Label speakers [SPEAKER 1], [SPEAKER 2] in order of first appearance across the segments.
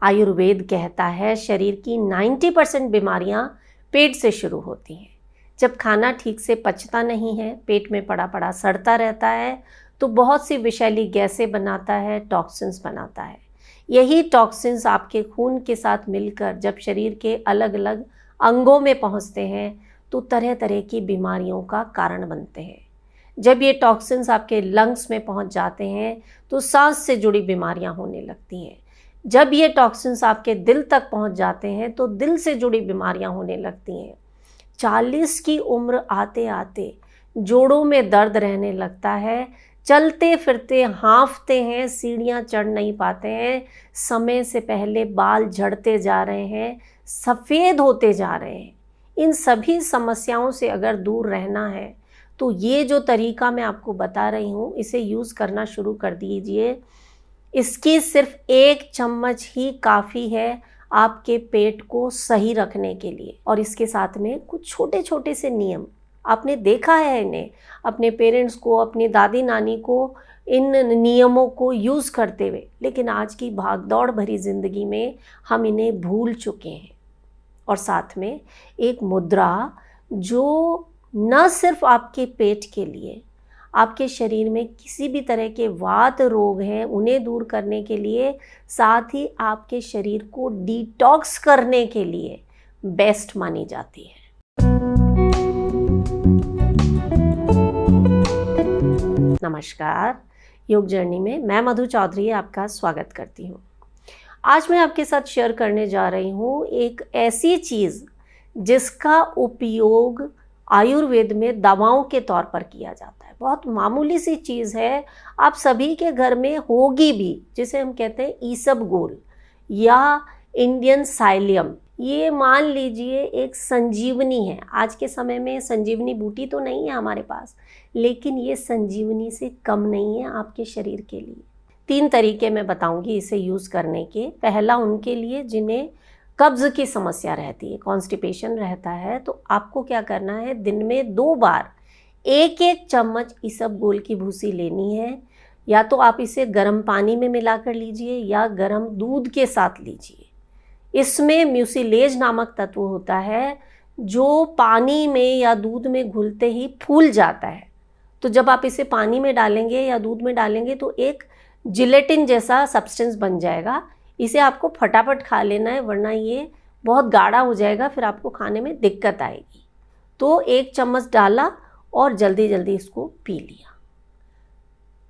[SPEAKER 1] आयुर्वेद कहता है शरीर की 90% बीमारियां पेट से शुरू होती हैं। जब खाना ठीक से पचता नहीं है, पेट में पड़ा पड़ा सड़ता रहता है, तो बहुत सी विषैली गैसें बनाता है, टॉक्सिन्स बनाता है। यही टॉक्सिन्स आपके खून के साथ मिलकर जब शरीर के अलग अलग अंगों में पहुंचते हैं तो तरह तरह की बीमारियों का कारण बनते हैं। जब ये टॉक्सिन्स आपके लंग्स में पहुंच जाते हैं तो सांस से जुड़ी बीमारियां होने लगती हैं। जब ये टॉक्सिन्स आपके दिल तक पहुंच जाते हैं तो दिल से जुड़ी बीमारियां होने लगती हैं। 40 की उम्र आते आते जोड़ों में दर्द रहने लगता है, चलते फिरते हाँफते हैं, सीढ़ियाँ चढ़ नहीं पाते हैं, समय से पहले बाल झड़ते जा रहे हैं, सफ़ेद होते जा रहे हैं। इन सभी समस्याओं से अगर दूर रहना है तो ये जो तरीका मैं आपको बता रही हूँ इसे यूज़ करना शुरू कर दीजिए। इसकी सिर्फ 1 चम्मच ही काफ़ी है आपके पेट को सही रखने के लिए। और इसके साथ में कुछ छोटे छोटे से नियम, आपने देखा है इन्हें अपने पेरेंट्स को, अपनी दादी नानी को इन नियमों को यूज़ करते हुए, लेकिन आज की भागदौड़ भरी ज़िंदगी में हम इन्हें भूल चुके हैं। और साथ में एक मुद्रा जो न सिर्फ आपके पेट के लिए, आपके शरीर में किसी भी तरह के वात रोग हैं उन्हें दूर करने के लिए, साथ ही आपके शरीर को डिटॉक्स करने के लिए बेस्ट मानी जाती है। नमस्कार, योग जर्नी में मैं मधु चौधरी आपका स्वागत करती हूँ। आज मैं आपके साथ शेयर करने जा रही हूँ एक ऐसी चीज़ जिसका उपयोग आयुर्वेद में दवाओं के तौर पर किया जाता है। बहुत मामूली सी चीज़ है, आप सभी के घर में होगी भी, जिसे हम कहते हैं ईसबगोल या इंडियन साइलियम। ये मान लीजिए एक संजीवनी है। आज के समय में संजीवनी बूटी तो नहीं है हमारे पास, लेकिन ये संजीवनी से कम नहीं है आपके शरीर के लिए। 3 तरीके मैं बताऊंगी इसे यूज़ करने के। पहला उनके लिए जिन्हें कब्ज़ की समस्या रहती है, कॉन्स्टिपेशन रहता है, तो आपको क्या करना है, दिन में 2 बार 1-1 चम्मच ईसबगोल की भूसी लेनी है। या तो आप इसे गर्म पानी में मिलाकर लीजिए या गर्म दूध के साथ लीजिए। इसमें म्यूसिलेज नामक तत्व होता है जो पानी में या दूध में घुलते ही फूल जाता है। तो जब आप इसे पानी में डालेंगे या दूध में डालेंगे तो एक जिलेटिन जैसा सब्सटेंस बन जाएगा। इसे आपको फटाफट खा लेना है, वरना ये बहुत गाढ़ा हो जाएगा, फिर आपको खाने में दिक्कत आएगी। तो 1 चम्मच डाला और जल्दी जल्दी इसको पी लिया।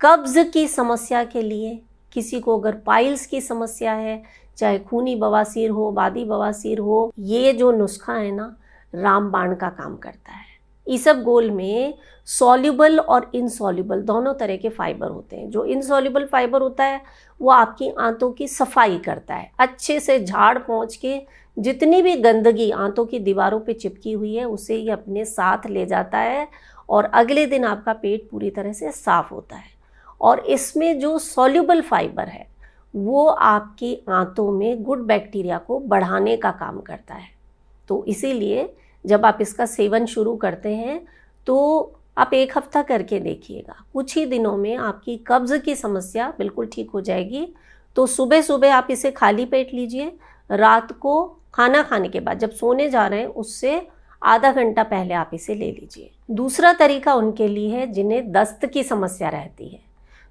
[SPEAKER 1] कब्ज़ की समस्या के लिए, किसी को अगर पाइल्स की समस्या है, चाहे खूनी बवासीर हो, वादी बवासीर हो, ये जो नुस्खा है ना, रामबाण का काम करता है। ईसबगोल में सॉल्युबल और इनसॉल्युबल दोनों तरह के फाइबर होते हैं। जो इनसॉल्युबल फाइबर होता है वो आपकी आंतों की सफाई करता है, अच्छे से झाड़ पोंछ के जितनी भी गंदगी आंतों की दीवारों पे चिपकी हुई है उसे ये अपने साथ ले जाता है और अगले दिन आपका पेट पूरी तरह से साफ होता है। और इसमें जो सॉल्युबल फाइबर है वो आपकी आंतों में गुड बैक्टीरिया को बढ़ाने का काम करता है। तो इसीलिए जब आप इसका सेवन शुरू करते हैं तो आप 1 हफ्ता करके देखिएगा, कुछ ही दिनों में आपकी कब्ज़ की समस्या बिल्कुल ठीक हो जाएगी। तो सुबह सुबह आप इसे खाली पेट लीजिए, रात को खाना खाने के बाद जब सोने जा रहे हैं उससे आधा घंटा पहले आप इसे ले लीजिए। दूसरा तरीका उनके लिए है जिन्हें दस्त की समस्या रहती है,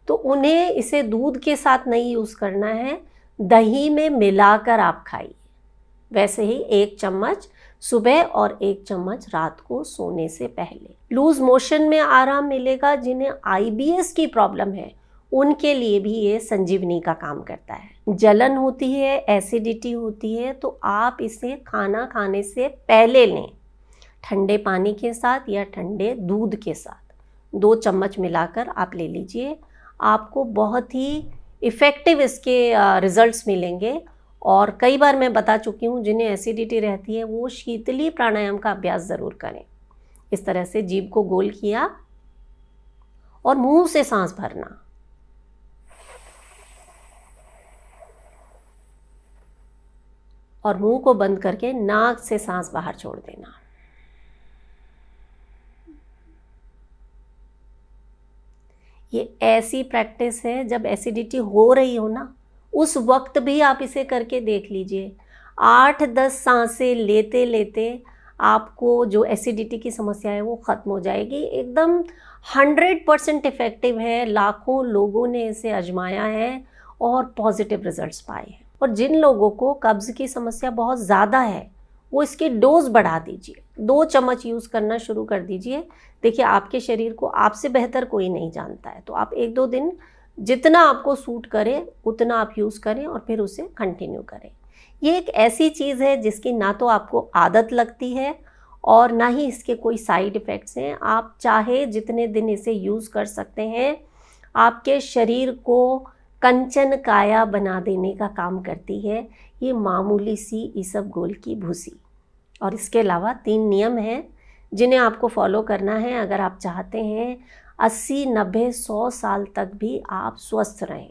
[SPEAKER 1] तो उन्हें इसे दूध के साथ नहीं यूज़ करना है, दही में मिलाकर आप खाइए। वैसे ही 1 चम्मच सुबह और 1 चम्मच रात को सोने से पहले। लूज मोशन में आराम मिलेगा, जिन्हें IBS की प्रॉब्लम है उनके लिए भी ये संजीवनी का काम करता है। जलन होती है, एसिडिटी होती है, तो आप इसे खाना खाने से पहले लें, ठंडे पानी के साथ या ठंडे दूध के साथ 2 चम्मच मिलाकर आप ले लीजिए। आपको बहुत ही इफ़ेक्टिव इसके रिज़ल्ट्स मिलेंगे। और कई बार मैं बता चुकी हूँ जिन्हें एसिडिटी रहती है वो शीतली प्राणायाम का अभ्यास ज़रूर करें। इस तरह से जीभ को गोल किया और मुंह से सांस भरना, और मुंह को बंद करके नाक से सांस बाहर छोड़ देना। ये ऐसी प्रैक्टिस है जब एसिडिटी हो रही हो ना, उस वक्त भी आप इसे करके देख लीजिए। 8-10 सांसें लेते लेते आपको जो एसिडिटी की समस्या है वो ख़त्म हो जाएगी। एकदम 100% इफ़ेक्टिव है। लाखों लोगों ने इसे आजमाया है और पॉजिटिव रिजल्ट्स पाए हैं। और जिन लोगों को कब्ज़ की समस्या बहुत ज़्यादा है वो इसकी डोज बढ़ा दीजिए, 2 चम्मच यूज़ करना शुरू कर दीजिए। देखिए, आपके शरीर को आपसे बेहतर कोई नहीं जानता है, तो आप 1-2 दिन जितना आपको सूट करे उतना आप यूज़ करें और फिर उसे कंटिन्यू करें। ये एक ऐसी चीज़ है जिसकी ना तो आपको आदत लगती है और ना ही इसके कोई साइड इफ़ेक्ट्स हैं। आप चाहे जितने दिन इसे यूज़ कर सकते हैं। आपके शरीर को कंचन काया बना देने का काम करती है ये मामूली सी इसबगोल की भूसी। और इसके अलावा 3 नियम हैं जिन्हें आपको फॉलो करना है अगर आप चाहते हैं 80, 90, 100 साल तक भी आप स्वस्थ रहें।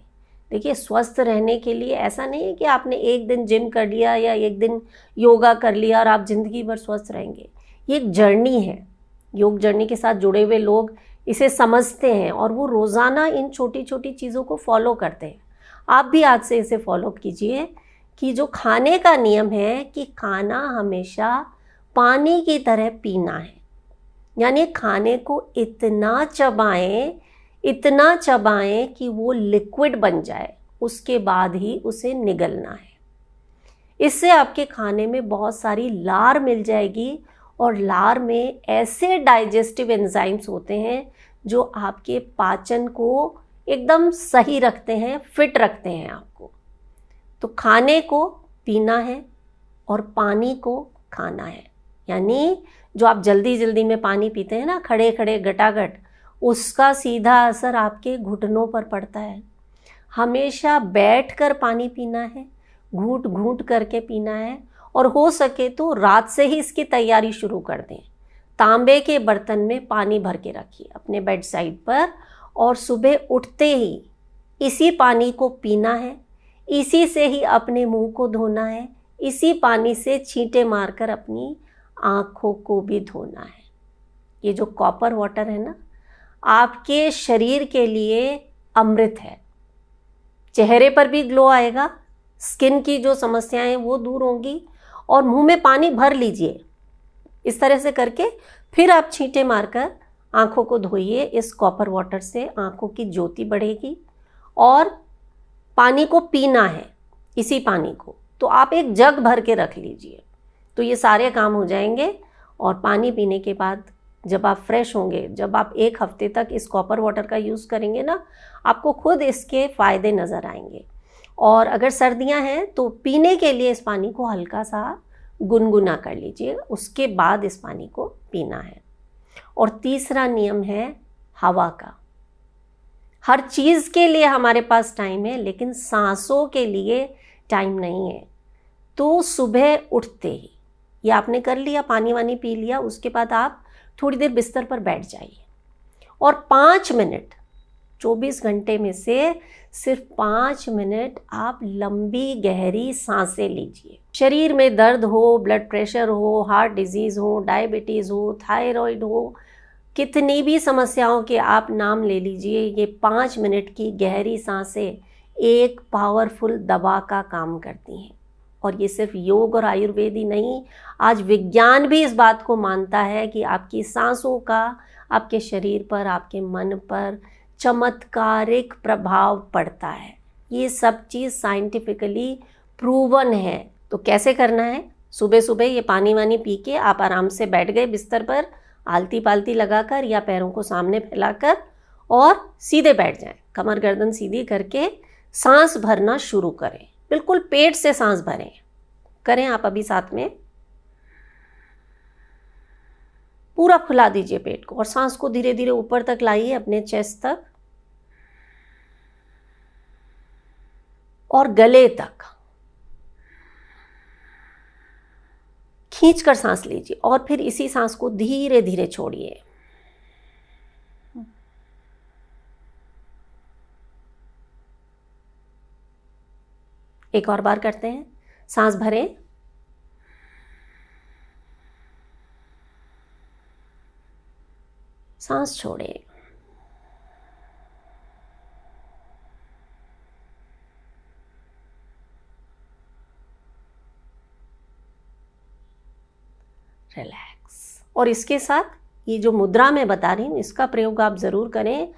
[SPEAKER 1] देखिए, स्वस्थ रहने के लिए ऐसा नहीं है कि आपने एक दिन जिम कर लिया या एक दिन योगा कर लिया और आप ज़िंदगी भर स्वस्थ रहेंगे। ये एक जर्नी है। योग जर्नी के साथ जुड़े हुए लोग इसे समझते हैं और वो रोज़ाना इन छोटी छोटी चीज़ों को फॉलो करते हैं। आप भी आज से इसे फॉलो कीजिए कि जो खाने का नियम है कि खाना हमेशा पानी की तरह पीना है। यानी खाने को इतना चबाएं कि वो लिक्विड बन जाए, उसके बाद ही उसे निगलना है। इससे आपके खाने में बहुत सारी लार मिल जाएगी और लार में ऐसे डाइजेस्टिव एंजाइम्स होते हैं जो आपके पाचन को एकदम सही रखते हैं, फिट रखते हैं आपको। तो खाने को पीना है और पानी को खाना है। यानी जो आप जल्दी जल्दी में पानी पीते हैं ना, खड़े खड़े गटागट, उसका सीधा असर आपके घुटनों पर पड़ता है। हमेशा बैठकर पानी पीना है, घूंट घूंट करके पीना है और हो सके तो रात से ही इसकी तैयारी शुरू कर दें। तांबे के बर्तन में पानी भर के रखिए अपने बेड साइड पर और सुबह उठते ही इसी पानी को पीना है, इसी से ही अपने मुंह को धोना है, इसी पानी से छींटे मारकर अपनी आँखों को भी धोना है। ये जो कॉपर वाटर है ना, आपके शरीर के लिए अमृत है। चेहरे पर भी ग्लो आएगा, स्किन की जो समस्याएं वो दूर होंगी और मुंह में पानी भर लीजिए। इस तरह से करके फिर आप छींटे मारकर आँखों को धोइए। इस कॉपर वाटर से आँखों की ज्योति बढ़ेगी और पानी को पीना है, इसी पानी को तो आप एक जग भर के रख लीजिए। तो ये सारे काम हो जाएंगे और पानी पीने के बाद जब आप फ्रेश होंगे, जब आप 1 हफ्ते तक इस कॉपर वाटर का यूज़ करेंगे ना, आपको खुद इसके फ़ायदे नज़र आएंगे। और अगर सर्दियां हैं तो पीने के लिए इस पानी को हल्का सा गुनगुना कर लीजिए, उसके बाद इस पानी को पीना है। और तीसरा नियम है हवा का। हर चीज़ के लिए हमारे पास टाइम है लेकिन सांसों के लिए टाइम नहीं है। तो सुबह उठते ही ये आपने कर लिया, पानी वानी पी लिया, उसके बाद आप थोड़ी देर बिस्तर पर बैठ जाइए और 5 मिनट, 24 घंटे में से सिर्फ 5 मिनट आप लंबी गहरी सांसें लीजिए। शरीर में दर्द हो, ब्लड प्रेशर हो, हार्ट डिजीज़ हो, डायबिटीज़ हो, थायराइड हो, कितनी भी समस्याओं के आप नाम ले लीजिए, ये 5 मिनट की गहरी सांसें एक पावरफुल दवा का काम करती हैं। और ये सिर्फ योग और आयुर्वेद ही नहीं, आज विज्ञान भी इस बात को मानता है कि आपकी सांसों का आपके शरीर पर, आपके मन पर चमत्कारिक प्रभाव पड़ता है। ये सब चीज़ साइंटिफिकली प्रूवन है। तो कैसे करना है? सुबह सुबह ये पानी वानी पी के आप आराम से बैठ गए बिस्तर पर, आलती पालती लगाकर या पैरों को सामने फैलाकर और सीधे बैठ जाएं। कमर गर्दन सीधी करके सांस भरना शुरू करें। बिल्कुल पेट से सांस भरें। करें आप अभी साथ में। पूरा फुला दीजिए पेट को और सांस को धीरे धीरे ऊपर तक लाइए, अपने चेस्ट तक और गले तक खींचकर सांस लीजिए और फिर इसी सांस को धीरे धीरे छोड़िए। एक और बार करते हैं। सांस भरें, सांस छोड़ें, रिलैक्स। और इसके साथ ये जो मुद्रा मैं बता रही हूँ इसका प्रयोग आप ज़रूर करें।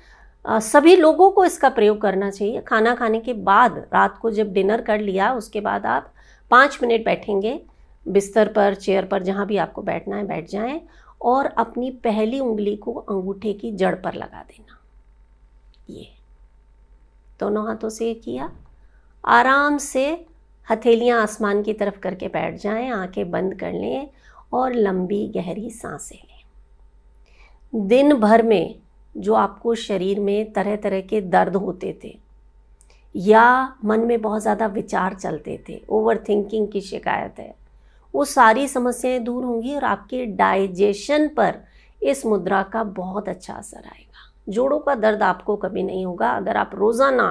[SPEAKER 1] सभी लोगों को इसका प्रयोग करना चाहिए। खाना खाने के बाद, रात को जब डिनर कर लिया उसके बाद आप 5 मिनट बैठेंगे, बिस्तर पर, चेयर पर, जहाँ भी आपको बैठना है बैठ जाएं और अपनी पहली उंगली को अंगूठे की जड़ पर लगा देना। ये दोनों हाथों से किया, आराम से हथेलियां आसमान की तरफ करके बैठ जाएं, आंखें बंद कर लें और लंबी गहरी सांसें लें। दिन भर में जो आपको शरीर में तरह तरह के दर्द होते थे या मन में बहुत ज़्यादा विचार चलते थे, ओवर थिंकिंग की शिकायत है, वो सारी समस्याएं दूर होंगी और आपके डाइजेशन पर इस मुद्रा का बहुत अच्छा असर आएगा। जोड़ों का दर्द आपको कभी नहीं होगा अगर आप रोज़ाना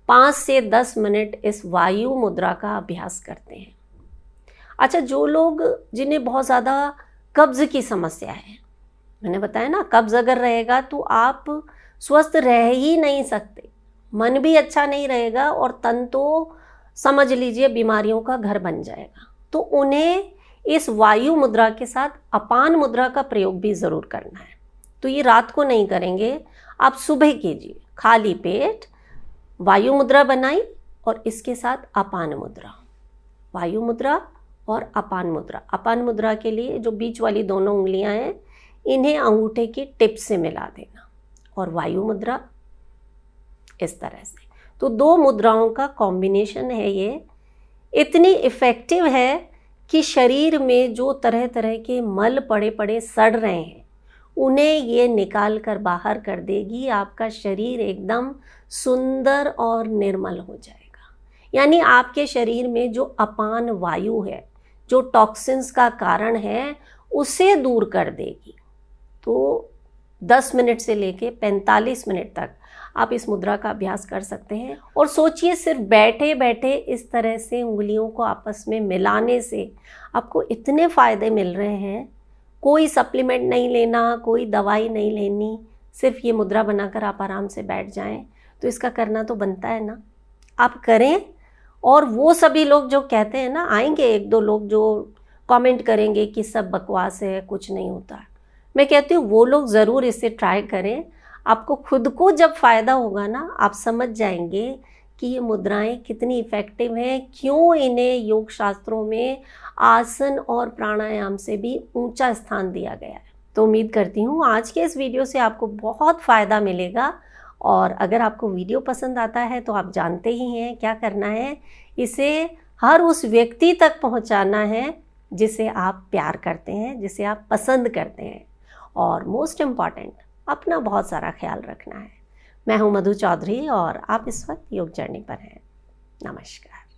[SPEAKER 1] 5 से 10 मिनट इस वायु मुद्रा का अभ्यास करते हैं। अच्छा, जो लोग जिन्हें बहुत ज़्यादा कब्ज़ की समस्या है, मैंने बताया ना, कब्ज़ अगर रहेगा तो आप स्वस्थ रह ही नहीं सकते, मन भी अच्छा नहीं रहेगा और तन तो समझ लीजिए बीमारियों का घर बन जाएगा। तो उन्हें इस वायु मुद्रा के साथ अपान मुद्रा का प्रयोग भी ज़रूर करना है। तो ये रात को नहीं करेंगे, आप सुबह कीजिए। खाली पेट वायु मुद्रा बनाई और इसके साथ अपान मुद्रा, वायु मुद्रा और अपान मुद्रा। अपान मुद्रा के लिए जो बीच वाली दोनों उंगलियां हैं इन्हें अंगूठे की टिप से मिला देना और वायु मुद्रा इस तरह से। तो 2 मुद्राओं का कॉम्बिनेशन है ये, इतनी इफ़ेक्टिव है कि शरीर में जो तरह तरह के मल पड़े पड़े सड़ रहे हैं उन्हें ये निकाल कर बाहर कर देगी। आपका शरीर एकदम सुंदर और निर्मल हो जाएगा। यानी आपके शरीर में जो अपान वायु है, जो टॉक्सिन्स का कारण है, उसे दूर कर देगी। तो 10 मिनट से लेके 45 मिनट तक आप इस मुद्रा का अभ्यास कर सकते हैं। और सोचिए, सिर्फ बैठे बैठे इस तरह से उंगलियों को आपस में मिलाने से आपको इतने फ़ायदे मिल रहे हैं। कोई सप्लीमेंट नहीं लेना, कोई दवाई नहीं लेनी, सिर्फ ये मुद्रा बनाकर आप आराम से बैठ जाएं। तो इसका करना तो बनता है ना, आप करें। और वो सभी लोग जो कहते हैं ना, आएंगे 1-2 लोग जो कमेंट करेंगे कि सब बकवास है, कुछ नहीं होता, मैं कहती हूँ वो लोग ज़रूर इसे ट्राई करें। आपको खुद को जब फ़ायदा होगा ना, आप समझ जाएंगे कि ये मुद्राएं कितनी इफ़ेक्टिव हैं, क्यों इन्हें योग शास्त्रों में आसन और प्राणायाम से भी ऊंचा स्थान दिया गया है। तो उम्मीद करती हूँ आज के इस वीडियो से आपको बहुत फ़ायदा मिलेगा। और अगर आपको वीडियो पसंद आता है तो आप जानते ही हैं क्या करना है, इसे हर उस व्यक्ति तक पहुँचाना है जिसे आप प्यार करते हैं, जिसे आप पसंद करते हैं। और मोस्ट इम्पॉर्टेंट, अपना बहुत सारा ख्याल रखना है। मैं हूं मधु चौधरी और आप इस वक्त योग जर्नी पर हैं। नमस्कार।